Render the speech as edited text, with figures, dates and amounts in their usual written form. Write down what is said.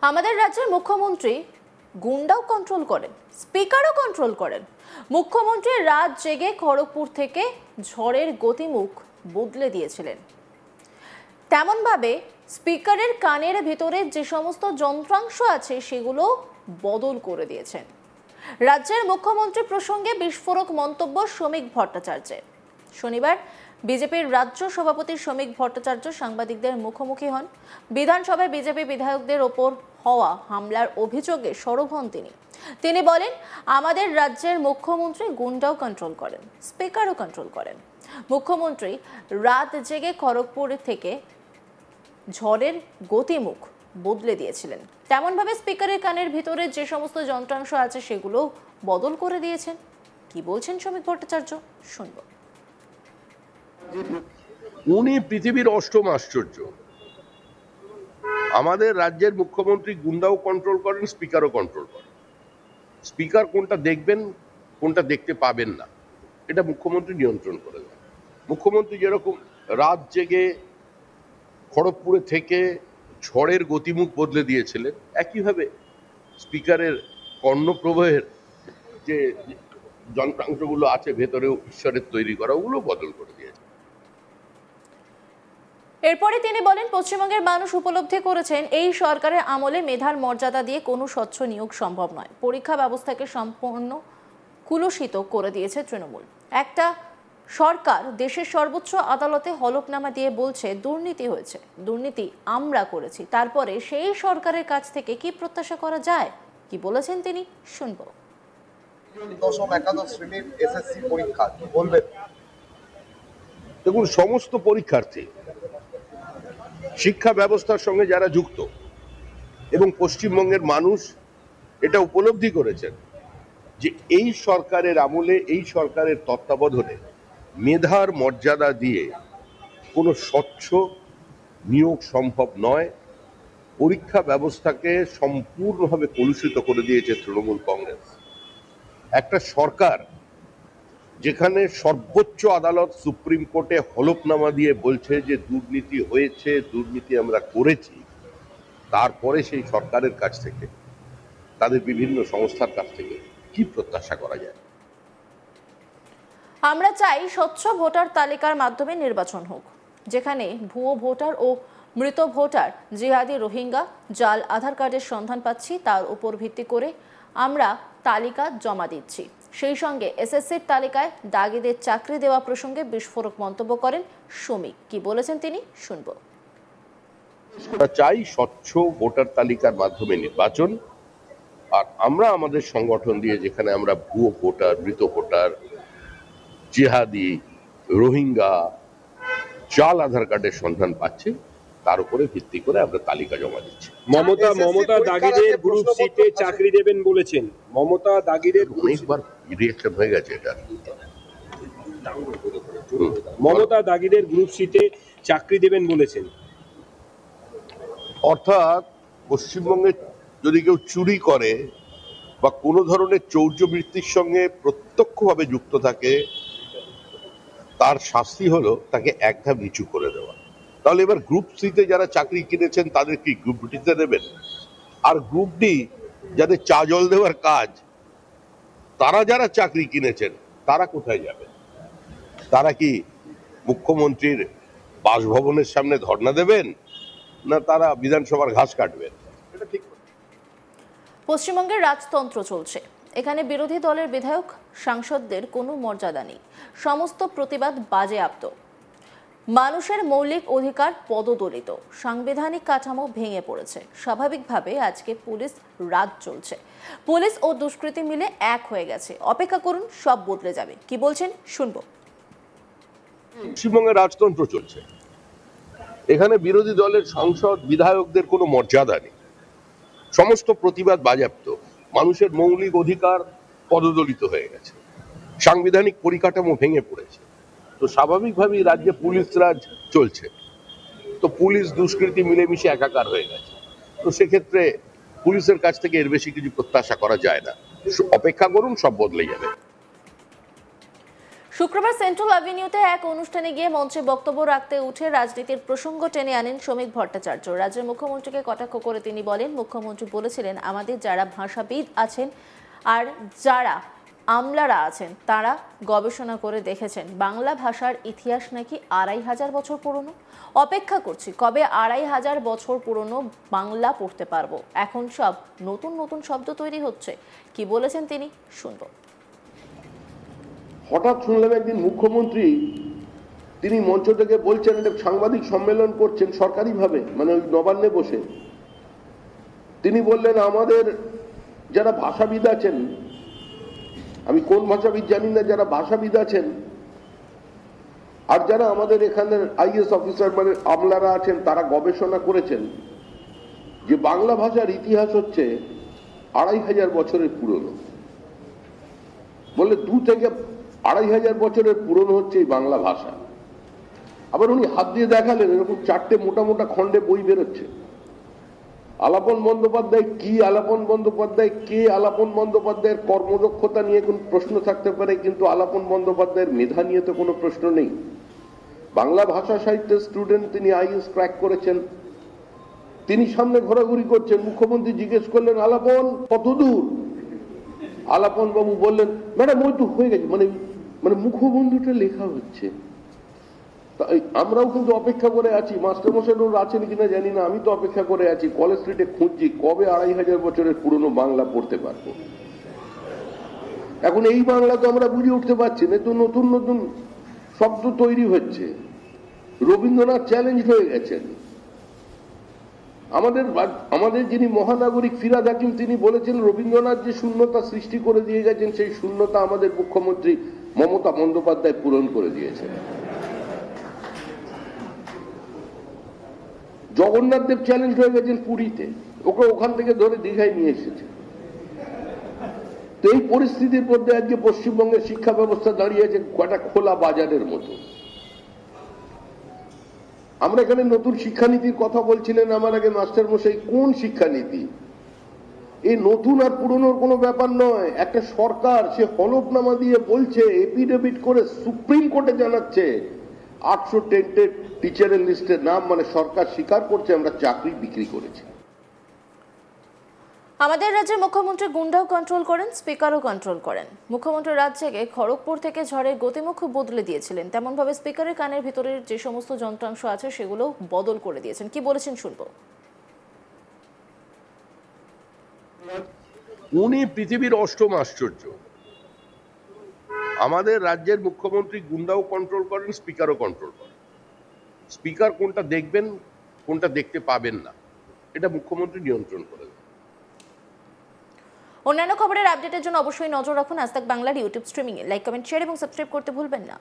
আমাদের রাজ্যের মুখ্যমন্ত্রী গুন্ডাও কন্ট্রোল করেন, স্পিকারও কন্ট্রোল করেন। মুখ্যমন্ত্রী রাত জেগে খড়গপুর থেকে ঝড়ের গতিমুখ বদলে দিয়েছিলেন। তেমনভাবে স্পিকারের কানের ভিতরে যে সমস্ত যন্ত্রাংশ আছে সেগুলো বদল করে দিয়েছেন। রাজ্যের মুখ্যমন্ত্রী প্রসঙ্গে বিস্ফোরক মন্তব্য শ্রমিক ভট্টাচার্যের। শনিবার বিজেপির রাজ্য সভাপতি শ্রমিক ভট্টাচার্য সাংবাদিকদের মুখোমুখি হন। বিধানসভায় বিজেপি বিধায়কদের ওপর হওয়া হামলার অভিযোগে সরব হন তিনি বলেন, আমাদের রাজ্যের মুখ্যমন্ত্রী গুন্ডাও কন্ট্রোল করেন, স্পিকারও কন্ট্রোল করেন। মুখ্যমন্ত্রী রাত জেগে খড়গপুর থেকে ঝড়ের গতিমুখ বদলে দিয়েছিলেন। তেমনভাবে স্পিকারের কানের ভিতরে যে সমস্ত যন্ত্রাংশ আছে সেগুলো বদল করে দিয়েছেন। কি বলছেন শ্রমিক ভট্টাচার্য, শুনব। উনি পৃথিবীর অষ্টম আশ্চর্য। আমাদের রাজ্যের মুখ্যমন্ত্রী গুন্ডাও কন্ট্রোল করেন, স্পিকারও কন্ট্রোল করেন। স্পিকার কোনটা দেখবেন, কোনটা দেখতে পাবেন না, এটা মুখ্যমন্ত্রী নিয়ন্ত্রণ করে দেন। মুখ্যমন্ত্রী যেরকম রাত জেগে খড়গপুরে থেকে ঝড়ের গতিমুখ বদলে দিয়েছিলেন, একইভাবে স্পিকারের কর্ণপ্রবাহের যে যন্ত্রাংশগুলো আছে ভেতরেও ঈশ্বরের তৈরি করা, ওগুলো বদল করে দিয়েছে। এরপরে তিনি বলেন, পশ্চিমবঙ্গের মানুষ উপলব্ধি করেছেন এই সরকারের আমলে মেধার মর্যাদা দিয়ে কোনো স্বচ্ছ নিয়োগ সম্ভব নয়। পরীক্ষা ব্যবস্থাকে সম্পূর্ণ কুলুষিত করে দিয়েছে তৃণমূল। একটা সরকার দেশের সর্বোচ্চ আদালতে হলফনামা দিয়ে বলছে দুর্নীতি হয়েছে, দুর্নীতি আমরা করেছি। তারপরে সেই সরকারের কাছ থেকে কি প্রত্যাশা করা যায়? কি বলেছেন তিনি, শুনব। দশম একাদশ শ্রেণীর এসএসসি পরীক্ষা কি বলবেন? দেখুন, সমস্ত পরীক্ষার্থী শিক্ষা ব্যবস্থার সঙ্গে যারা যুক্ত এবং পশ্চিমবঙ্গের মানুষ এটা উপলব্ধি করেছেন যে এই সরকারের আমলে, এই সরকারের তত্ত্বাবধানে মেধার মর্যাদা দিয়ে কোনো স্বচ্ছ নিয়োগ সম্ভব নয়। পরীক্ষা ব্যবস্থাকে সম্পূর্ণভাবে কলুষিত করে দিয়েছে তৃণমূল কংগ্রেস। একটা সরকার যেখানে সর্বোচ্চ আদালত সুপ্রিম কোর্টে হলফনামা দিয়ে বলছে যে দুর্নীতি হয়েছে, দুর্নীতি আমরা করেছি, তারপরে সেই সরকারের কাছ থেকে, তাদের বিভিন্ন সংস্থার কাছ থেকে কি প্রত্যাশা করা যায়? আমরা চাই স্বচ্ছ ভোটার তালিকার মাধ্যমে নির্বাচন হোক, যেখানে ভুয়ো ভোটার ও মৃত ভোটার, জিহাদি, রোহিঙ্গা, জাল আধার কার্ডের সন্ধান পাচ্ছি, তার উপর ভিত্তি করে আমরা তালিকা জমা দিচ্ছি। সেই সঙ্গে এসএসসির তালিকায় দাগিদের চাকরি দেওয়া প্রসঙ্গে বিস্ফোরক মন্তব্য করেন শ্রমিক। কি বলেছেন তিনি, শুনব। চাই স্বচ্ছ ভোটার তালিকার মাধ্যমে নির্বাচন, আর আমরা আমাদের সংগঠন দিয়ে যেখানে আমরা ভুয়ো ভোটার, মৃত ভোটার, জিহাদি, রোহিঙ্গা, জাল আধার কার্ডের সন্ধান পাচ্ছি, তার উপরে ভিত্তি করে আমরা তালিকা জমা দিচ্ছি। মমতা দাগিদের গ্রুপ সিতে চাকরি দেবেন বলেছেন। মমতা দাগিদের অনেকবার রিঅ্যাকশন হয়ে গেছে এটা। মমতা দাগিদের গ্রুপ সিতে চাকরি দেবেন বলেছেন। অর্থাৎ পশ্চিমবঙ্গে যদি কেউ চুরি করে বা কোনো ধরনের চৌর্যবৃত্তির সঙ্গে প্রত্যক্ষভাবে যুক্ত থাকে, তার শাস্তি হলো তাকে এক ধাপ নিচু করে দেওয়া। তাহলে এবার গ্রুপ সিতে যারা চাকরি কিনেছেন তাদের কি গ্রুপ ডিতে দেবেন? আর গ্রুপ ডি যাদের চা জল দেওয়ার কাজ, তারা যারা চাকরি কিনেছেন তারা কোথায় যাবে? তারা কি মুখ্যমন্ত্রীর বাসভবনের সামনে ধর্ণা দেবেন, না তারা বিধানসভার ঘাস কাটবেন? এটা ঠিক। পশ্চিমবঙ্গের রাজতন্ত্র চলছে। এখানে বিরোধী দলের বিধায়ক, সাংসদদের কোনো মর্যাদা নেই। সমস্ত প্রতিবাদ বাজেয়াপ্ত। মানুষের মৌলিক অধিকার পদদলিত। সাংবিধানিক কাঠামো ভেঙে পড়েছে। স্বাভাবিকভাবে আজকে পুলিশ রাজ চলছে। পুলিশ ও দুষ্কৃতী মিলে এক হয়ে গেছে। অপেক্ষা করুন, সব বদলে যাবে। কি বলছেন, শুনব। পশ্চিমবঙ্গে রাজতন্ত্র চলছে। এখানে বিরোধী দলের সাংসদ, বিধায়কদের কোনো মর্যাদা নেই। সমস্ত প্রতিবাদ বাজেয়াপ্ত। মানুষের মৌলিক অধিকার পদদলিত হয়ে গেছে। সাংবিধানিক পরিকাঠামো ভেঙে পড়েছে। তো স্বাভাবিকভাবেই রাজ্যে পুলিশ রাজ চলছে। তো পুলিশ দুষ্কৃতী মিলেমিশে একাকার হয়ে গেছে। তো সেক্ষেত্রে পুলিশের কাছ থেকে এর বেশি কিছু প্রত্যাশা করা যায় না। অপেক্ষা করুন, সব বদলে যাবে। শুক্রবার সেন্ট্রাল অ্যাভিনিউতে এক অনুষ্ঠানে গিয়ে মঞ্চে বক্তব্য রাখতে উঠে রাজনীতির প্রসঙ্গ টেনে আনেন শ্রমিক ভট্টাচার্য। রাজ্যের মুখ্যমন্ত্রীকে কটাক্ষ করে তিনি বলেন, মুখ্যমন্ত্রী বলেছিলেন আমাদের যারা ভাষাবিদ আছেন আর যারা আমলারা আছেন তারা গবেষণা করে দেখেছেন বাংলা ভাষার ইতিহাস নাকি ২৫০০ বছর পুরনো। অপেক্ষা করছি কবে ২৫০০ বছর পুরনো বাংলা পড়তে পারবো। এখন সব নতুন নতুন শব্দ তৈরি হচ্ছে। কি বলেছেন তিনি, শুনবো। হঠাৎ শুনলাম একদিন মুখ্যমন্ত্রী তিনি মঞ্চ থেকে বলছেন, একটা সাংবাদিক সম্মেলন করছেন সরকারিভাবে, মানে ওই নবান্নে বসে। তিনি বললেন আমাদের যারা ভাষাবিদ আছেন, আমি কোন ভাষাবিদ জানি না, যারা ভাষাবিদ আছেন আর যারা আমাদের এখানের আইএস অফিসার মানে আমলারা আছেন তারা গবেষণা করেছেন যে বাংলা ভাষার ইতিহাস হচ্ছে ২৫০০ বছরের পুরনো। বললে ২ থেকে ২৫০০ বছরের পুরনো হচ্ছে এই বাংলা ভাষা। আবার উনি হাত দিয়ে দেখালেন এরকম 4টে মোটা মোটা খণ্ডে বই বেরোচ্ছে। আলাপন বন্দ্যোপাধ্যায় কি, আলাপন বন্দ্যোপাধ্যায় কে, আলাপন বন্দ্যোপাধ্যায়ের কর্মদক্ষতা নিয়ে কোন প্রশ্ন থাকতে পারে, কিন্তু আলাপন বন্দ্যোপাধ্যায়ের মেধা নিয়ে তো কোনো প্রশ্ন নেই। বাংলা ভাষা সাহিত্যের স্টুডেন্ট, তিনি আইএস ক্র্যাক করেছেন, তিনি সামনে ঘোরাঘুরি করছেন। মুখ্যমন্ত্রী জিজ্ঞেস করলেন আলাপন কত দূর? আলাপন বাবু বললেন ম্যাডাম ওই তো হয়ে গেছে, মানে মানে মুখবন্ধুটা লেখা হচ্ছে। আমরাও কিন্তু অপেক্ষা করে আছি, মাস্টারমশাইরা আছেন কিনা জানি না, আমি তো অপেক্ষা করে আছি। কলেজ স্ট্রিটে খুঁজছি কবে ২৫০০ বছরের পুরনো বাংলা পড়তে পারবো। এখন এই বাংলা তো আমরা বুঝে উঠতে পারছি না, তো নতুন নতুন শব্দ তৈরি হচ্ছে। রবীন্দ্রনাথ চ্যালেঞ্জ হয়ে গেছেন। আমাদের যিনি মহানাগরিক ফিরহাদ হাকিম, তিনি বলেছেন রবীন্দ্রনাথ যে শূন্যতা সৃষ্টি করে দিয়ে গেছেন সেই শূন্যতা আমাদের মুখ্যমন্ত্রী মমতা বন্দ্যোপাধ্যায় পূরণ করে দিয়েছেন। জগন্নাথ দেব চ্যালেঞ্জ হয়ে গেছেন পুরীতে, ওকে ওখান থেকে ধরে দীঘায় নিয়ে এসেছে। তো এই পরিস্থিতির মধ্যে আজকে পশ্চিমবঙ্গের শিক্ষা ব্যবস্থা দাঁড়িয়েছে একটা খোলা বাজারের মতো। আমরা এখানে নতুন শিক্ষানীতির কথা বলছিলেন আমার আগে মাস্টারমশাই, কোন শিক্ষানীতি? এই নতুন আর পুরনোর কোনো ব্যাপার নয়। একটা সরকার সে হলফনামা দিয়ে বলছে, এফিডেভিট করে সুপ্রিম কোর্টে জানাচ্ছে ৮০০ টেন্টেড টিচারের লিস্টের নাম, মানে সরকার স্বীকার করছে আমরা চাকরি বিক্রি করেছি। আমাদের রাজ্যের মুখ্যমন্ত্রী গুন্ডাও কন্ট্রোল করেন, স্পিকারও কন্ট্রোল করেন। মুখ্যমন্ত্রী রাত জেগে খড়গপুর থেকে ঝড়ের গতিমুখ বদলে দিয়েছিলেন, তেমন ভাবে স্পিকারের কানের ভিতরের যে সমস্ত যন্ত্রাংশ আছে সেগুলো বদল করে দিয়েছেন। কি বলেছেন, শুনবো। উনি পৃথিবীর অষ্টম আশ্চর্য। আমাদের রাজ্যের মুখ্যমন্ত্রী গুন্ডাও কন্ট্রোল করেন, স্পিকারও কন্ট্রোল করেন। স্পিকার কোনটা দেখবেন কোনটা দেখতে পাবেন না এটা মুখ্যমন্ত্রী নিয়ন্ত্রণ করেন। অন্যান্য খবরের আপডেটের জন্য অবশ্যই নজর রাখুন আজ তাক বাংলার ইউটিউব স্ট্রিমিংয়ে। লাইক, কমেন্ট, শেয়ার এবং সাবস্ক্রাইব করতে ভুলবেন না।